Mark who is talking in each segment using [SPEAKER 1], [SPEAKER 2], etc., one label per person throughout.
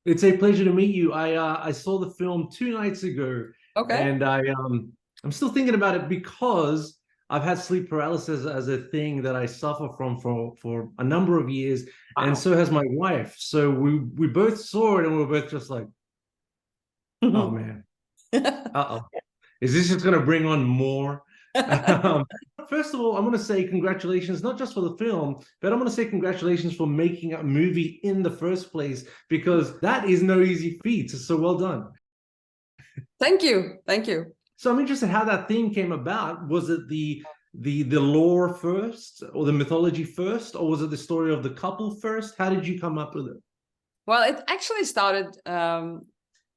[SPEAKER 1] It's a pleasure to meet you. I saw the film 2 nights ago,
[SPEAKER 2] Okay.
[SPEAKER 1] and I'm still thinking about it because I've had sleep paralysis as a thing that I suffer from for a number of years, and
[SPEAKER 2] Wow.
[SPEAKER 1] so has my wife. So we both saw it, and we were both just like, oh man, uh-oh, is this just going to bring on more? Um, First of all, I'm going to say congratulations, not just for the film, but I'm going to say congratulations for making a movie in the first place, because that is no easy feat. So well done.
[SPEAKER 2] Thank you. Thank you.
[SPEAKER 1] So I'm interested how that theme came about. Was it the lore first, or the mythology first, or was it the story of the couple first? How did you come up with it?
[SPEAKER 2] Well, it actually started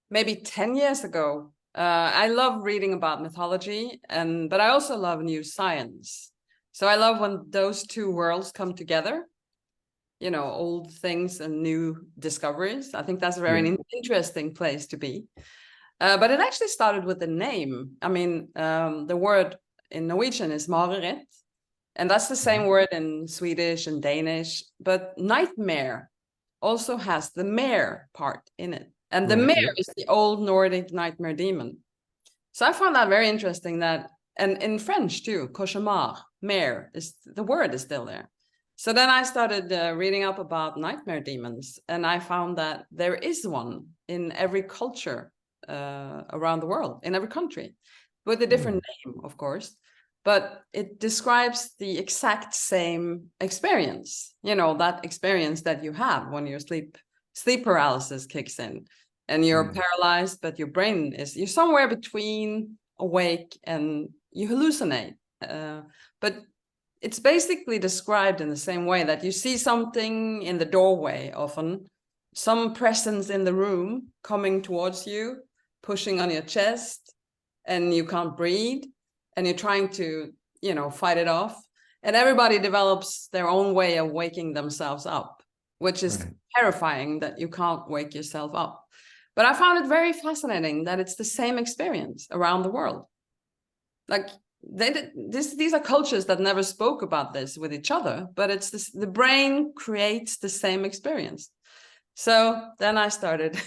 [SPEAKER 2] maybe 10 years ago. I love reading about mythology, but I also love new science. So I love when those two worlds come together, old things and new discoveries. I think that's a
[SPEAKER 1] Yeah.
[SPEAKER 2] very interesting place to be. But it actually started with the name. I mean, the word in Norwegian is Marerittet, and that's the same
[SPEAKER 1] Mhm.
[SPEAKER 2] word in Swedish and Danish. But nightmare also has the mare part in it. And the
[SPEAKER 1] Right.
[SPEAKER 2] mare
[SPEAKER 1] Yep.
[SPEAKER 2] is the old Nordic nightmare demon. So I found that very interesting that, and in French too, cauchemar, mare, the word is still there. So then I started reading up about nightmare demons, and I found that there is one in every culture around the world, in every country, with a
[SPEAKER 1] Hmm.
[SPEAKER 2] different name, of course. But it describes the exact same experience, that experience that you have when your sleep paralysis kicks in and you're
[SPEAKER 1] Yeah.
[SPEAKER 2] paralyzed, but your brain you're somewhere between awake and you hallucinate. But it's basically described in the same way that you see something in the doorway often, some presence in the room coming towards you, pushing on your chest, and you can't breathe, and you're trying to, fight it off. And everybody develops their own way of waking themselves up, which is
[SPEAKER 1] Right.
[SPEAKER 2] terrifying that you can't wake yourself up. But I found it very fascinating that it's the same experience around the world. Like these are cultures that never spoke about this with each other, but it's this, the brain creates the same experience. So then I started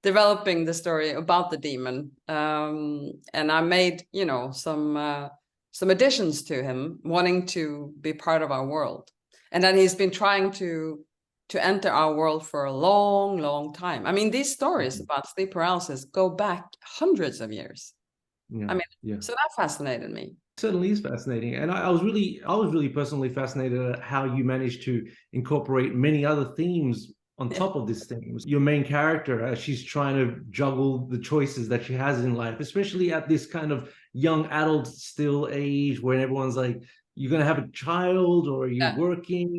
[SPEAKER 2] developing the story about the demon, and I made some additions to him, wanting to be part of our world, and then he's been trying to enter our world for a long, long time. I mean, these stories
[SPEAKER 1] Mhm.
[SPEAKER 2] about sleep paralysis go back hundreds of years. I
[SPEAKER 1] Yeah.
[SPEAKER 2] mean,
[SPEAKER 1] Yeah.
[SPEAKER 2] so that fascinated me.
[SPEAKER 1] Certainly is fascinating, and I was really personally fascinated at how you managed to incorporate many other themes on
[SPEAKER 2] Yeah.
[SPEAKER 1] top of this theme. Your main character, as she's trying to juggle the choices that she has in life, especially at this kind of young adult still age, when everyone's like, "You're gonna have a child, or are you
[SPEAKER 2] Yeah.
[SPEAKER 1] working?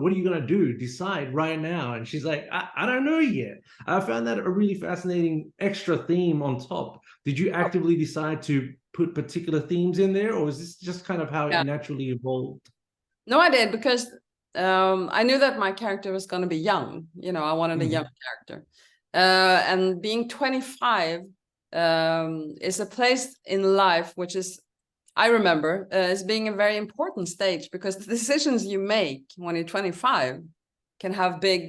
[SPEAKER 1] What are you gonna do? Decide right now." And she's like, "I don't know yet." I found that a really fascinating extra theme on top. Did you actively decide to put particular themes in there, or is this just kind of how it
[SPEAKER 2] Yeah.
[SPEAKER 1] naturally evolved?
[SPEAKER 2] No, I did because I knew that my character was going to be young. I wanted a young
[SPEAKER 1] Mhm.
[SPEAKER 2] character. And being 25 is a place in life which is, I remember, as being a very important stage, because the decisions you make when you're 25 can have big,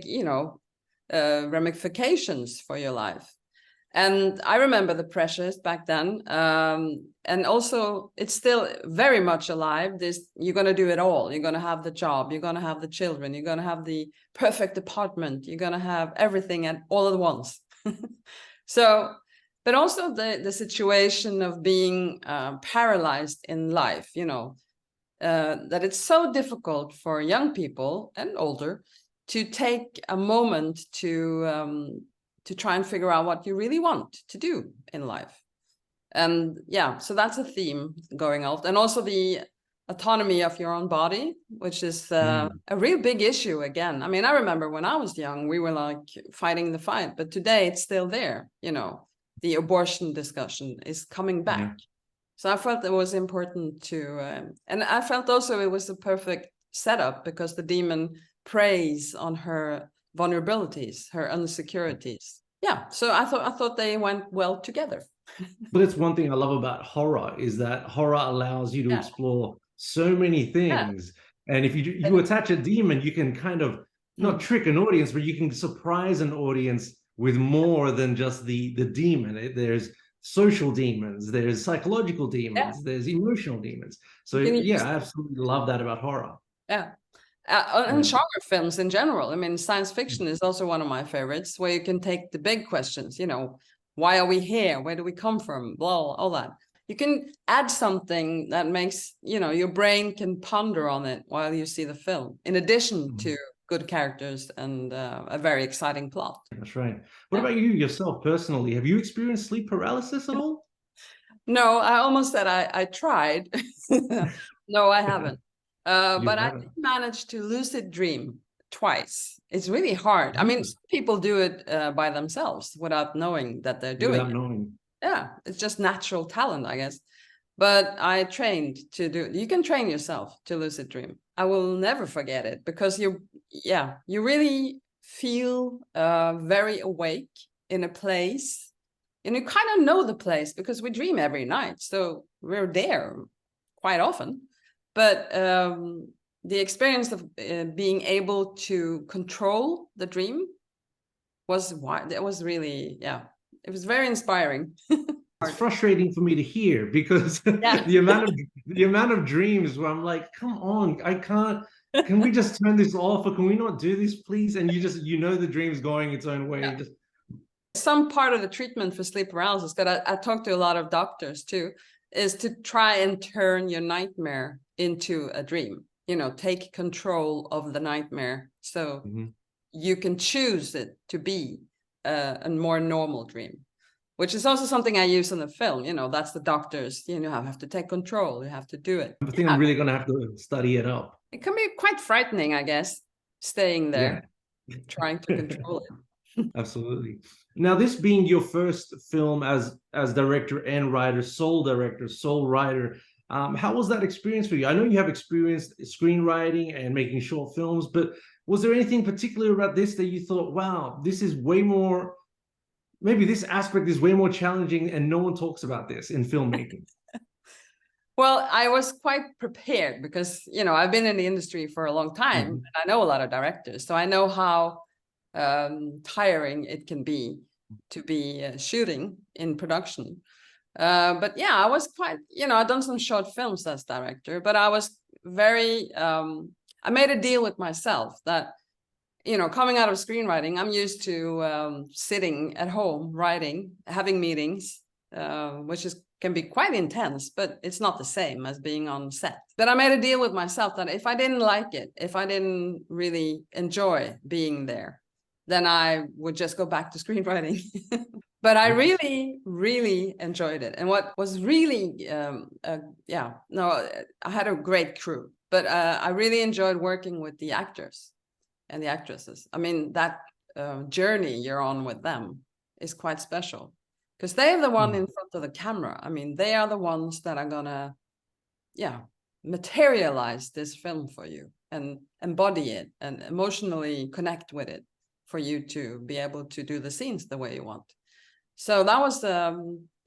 [SPEAKER 2] ramifications for your life. And I remember the pressures back then. And also, it's still very much alive. You're going to do it all. You're going to have the job. You're going to have the children. You're going to have the perfect apartment. You're going to have everything all at once. So, but also the situation of being paralyzed in life, that it's so difficult for young people and older to take a moment to try and figure out what you really want to do in life. And yeah, so that's a theme going out. And also the autonomy of your own body, which is
[SPEAKER 1] Mm.
[SPEAKER 2] a real big issue again. I mean, I remember when I was young, we were like fighting the fight, but today it's still there. The abortion discussion is coming back.
[SPEAKER 1] Yeah.
[SPEAKER 2] So I felt it was important and I felt also it was a perfect setup because the demon preys on her vulnerabilities, her insecurities. Yeah, so I thought they went well together.
[SPEAKER 1] But it's one thing I love about horror is that horror allows you to
[SPEAKER 2] Yeah,
[SPEAKER 1] explore so many
[SPEAKER 2] yeah,
[SPEAKER 1] things. And if you attach a demon, you can kind of not trick an audience, but you can surprise an audience with more than just the demon. There's social demons, there's psychological demons, there's emotional demons. So yeah, I absolutely love that about horror.
[SPEAKER 2] Yeah. And genre films in general. I mean, science fiction is also one of my favorites, where you can take the big questions, you know, why are we here? Where do we come from? Blah, all that. You can add something that makes, you know, your brain can ponder on it while you see the film, in addition to good characters and a very exciting plot.
[SPEAKER 1] That's right. What about you yourself personally? Have you experienced sleep paralysis at all?
[SPEAKER 2] No, I almost said I tried. No, I haven't. But I did manage to lucid dream twice. It's really hard. I mean, some people do it by themselves without knowing that they're doing it. Yeah, it's just natural talent, I guess. But I trained to do. You can train yourself to lucid dream. I will never forget it, because you really feel very awake in a place, and you kind of know the place because we dream every night, so we're there quite often. But the experience of being able to control the dream was really, it was very inspiring.
[SPEAKER 1] It's frustrating for me to hear, because the amount of dreams where I'm like, come on, I can't. Can we just turn this off, or can we not do this, please? And you know the dream's going its own way.
[SPEAKER 2] Yeah. Some part of the treatment for sleep paralysis, that I talked to a lot of doctors too, is to try and turn your nightmare into a dream. You know, take control of the nightmare, so you can choose it to be a more normal dream, which is also something I use in the film. You know, that's the doctors, you know, have to take control, you have to do it.
[SPEAKER 1] I think I'm really going to have to study it up.
[SPEAKER 2] It can be quite frightening, I guess, staying there, trying to control it.
[SPEAKER 1] Absolutely. Now, this being your first film as director and writer, sole director, sole writer, how was that experience for you? I know you have experienced screenwriting and making short films, but was there anything particular about this that you thought, wow, this is way more, maybe this aspect is way more challenging and no one talks about this in filmmaking?
[SPEAKER 2] Well, I was quite prepared because, you know, I've been in the industry for a long time and I know a lot of directors, so I know how tiring it can be to be shooting in production. But yeah, I was quite, you know, I've done some short films as director, but I was very, I made a deal with myself that, you know, coming out of screenwriting, I'm used to sitting at home, writing, having meetings, which can be quite intense, but it's not the same as being on set. But I made a deal with myself that if I didn't like it, if I didn't really enjoy being there, then I would just go back to screenwriting. But I really, really enjoyed it. And what was really, I had a great crew, but I really enjoyed working with the actors and the actresses. I mean, that journey you're on with them is quite special, because they're the one in front of the camera. I mean, they are the ones that are gonna, materialize this film for you and embody it and emotionally connect with it for you to be able to do the scenes the way you want. So that was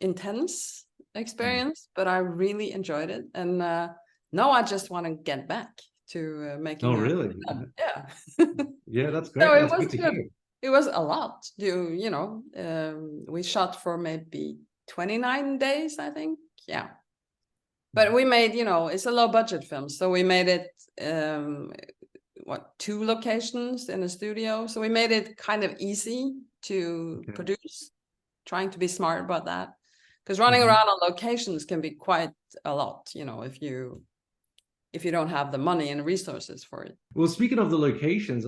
[SPEAKER 2] intense experience, but I really enjoyed it. And now I just want to get back to making.
[SPEAKER 1] Oh, really?
[SPEAKER 2] Yeah.
[SPEAKER 1] Yeah, that's great.
[SPEAKER 2] So
[SPEAKER 1] that's good to hear.
[SPEAKER 2] It was a lot. You know, we shot for maybe 29 days, I think. Yeah. But we made, you know, it's a low budget film. So we made it, 2 locations in a studio. So we made it kind of easy to produce, trying to be smart about that. Because running around on locations can be quite a lot, you know, if you don't have the money and resources for it.
[SPEAKER 1] Well, speaking of the locations,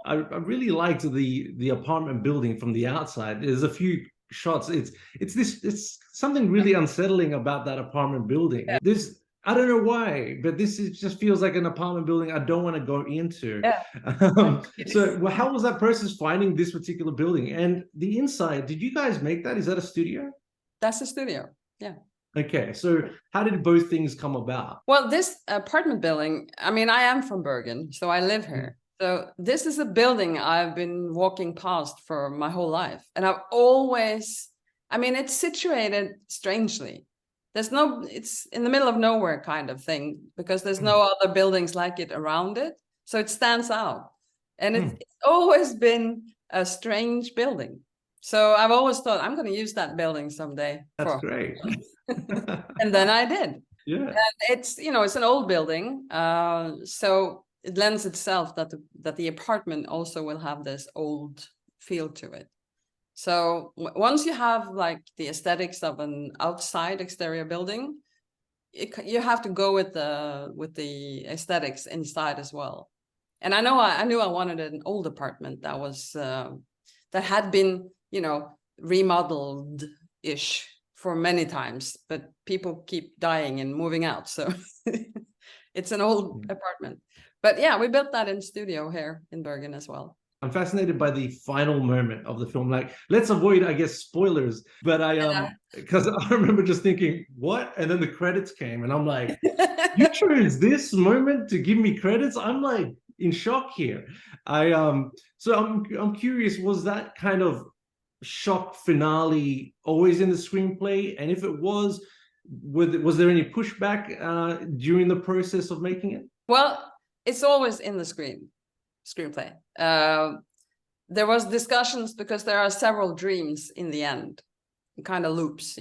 [SPEAKER 1] I really liked the apartment building from the outside. There's a few shots. It's something really unsettling about that apartment building. I don't know why, but just feels like an apartment building I don't want to go into. So how was that process finding this particular building? And the inside, did you guys make that? Is that a studio?
[SPEAKER 2] That's a studio, yeah.
[SPEAKER 1] Okay, so how did both things come about?
[SPEAKER 2] Well, this apartment building, I mean, I am from Bergen, so I live here. So this is a building I've been walking past for my whole life. And I've always, I mean, it's situated strangely. It's in the middle of nowhere kind of thing, because there's no other buildings like it around it. So it stands out. And it's always been a strange building. So I've always thought I'm going to use that building someday.
[SPEAKER 1] That's great.
[SPEAKER 2] And then I did.
[SPEAKER 1] Yeah.
[SPEAKER 2] And it's, it's an old building. So it lends itself that the apartment also will have this old feel to it. So once you have like the aesthetics of an outside exterior building, you have to go with the aesthetics inside as well. And I knew I wanted an old apartment that was that had been, remodeled ish for many times, but people keep dying and moving out, so it's an old apartment. But yeah, we built that in studio here in Bergen as well.
[SPEAKER 1] I'm fascinated by the final moment of the film. Like, let's avoid, I guess, spoilers. But because I remember just thinking, what? And then the credits came, and I'm like, you chose this moment to give me credits? I'm like in shock here. So I'm curious, was that kind of shock finale always in the screenplay? And if it was there any pushback during the process of making it?
[SPEAKER 2] Well, it's always in the screenplay. There was discussions because there are several dreams in the end, kind of loops,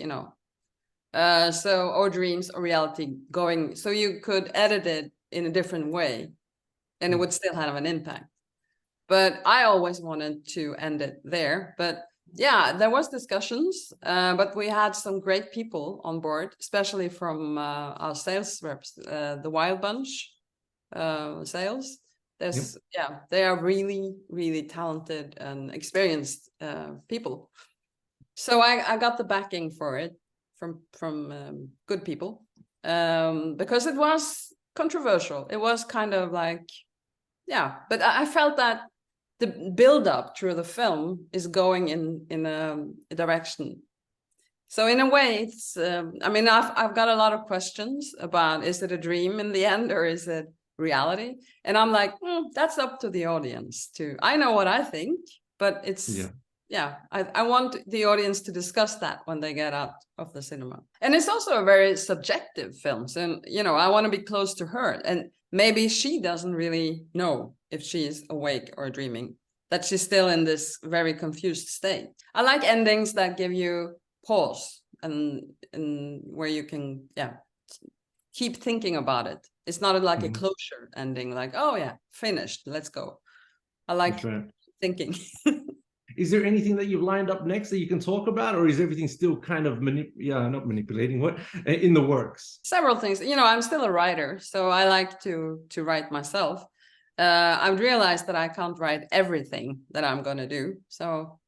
[SPEAKER 2] or dreams or reality going, so you could edit it in a different way and it would still have an impact. But I always wanted to end it there. But yeah, there was discussions, but we had some great people on board, especially from our sales reps, the Wild Bunch sales. They are really, really talented and experienced people. So I got the backing for it from good people, because it was controversial. It was kind of like, but I felt that the build up through the film is going in a direction. So in a way, it's, I've got a lot of questions about, is it a dream in the end or is it reality? And I'm like, that's up to the audience too. I know what I think, but it's, I want the audience to discuss that when they get out of the cinema. And it's also a very subjective film. So, I want to be close to her. And maybe she doesn't really know if she's awake or dreaming, that she's still in this very confused state. I like endings that give you pause and where you can, keep thinking about it. It's not like a closure ending, like, oh yeah, finished, let's go. I like thinking.
[SPEAKER 1] Is there anything that you've lined up next that you can talk about, or is everything still kind of not manipulating, what in the works?
[SPEAKER 2] Several things. I'm still a writer, so I like to write myself. I've realized that I can't write everything that I'm going to do. So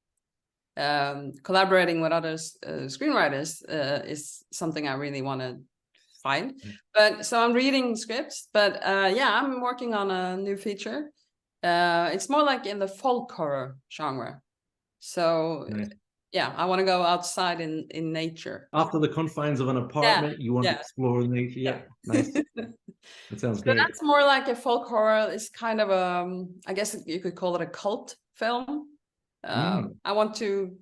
[SPEAKER 2] collaborating with other screenwriters is something I really want to find. But so I'm reading scripts, but I'm working on a new feature. It's more like in the folk horror genre. So I want to go outside in nature.
[SPEAKER 1] After the confines of an apartment, you want to explore nature. Yeah, nice. That sounds great.
[SPEAKER 2] That's more like a folk horror. It's kind of I guess you could call it a cult film. I want to,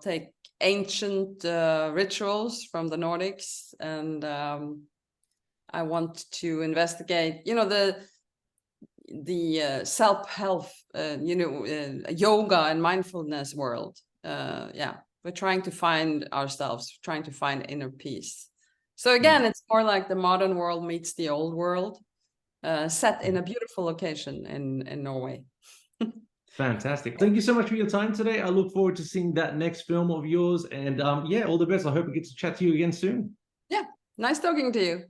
[SPEAKER 2] take ancient rituals from the Nordics, and I want to investigate, the self-help, yoga and mindfulness world. We're trying to find ourselves, trying to find inner peace. So again, it's more like the modern world meets the old world, set in a beautiful location in Norway.
[SPEAKER 1] Fantastic. Thank you so much for your time today. I look forward to seeing that next film of yours, and all the best. I hope we get to chat to you again soon.
[SPEAKER 2] Yeah, nice talking to you.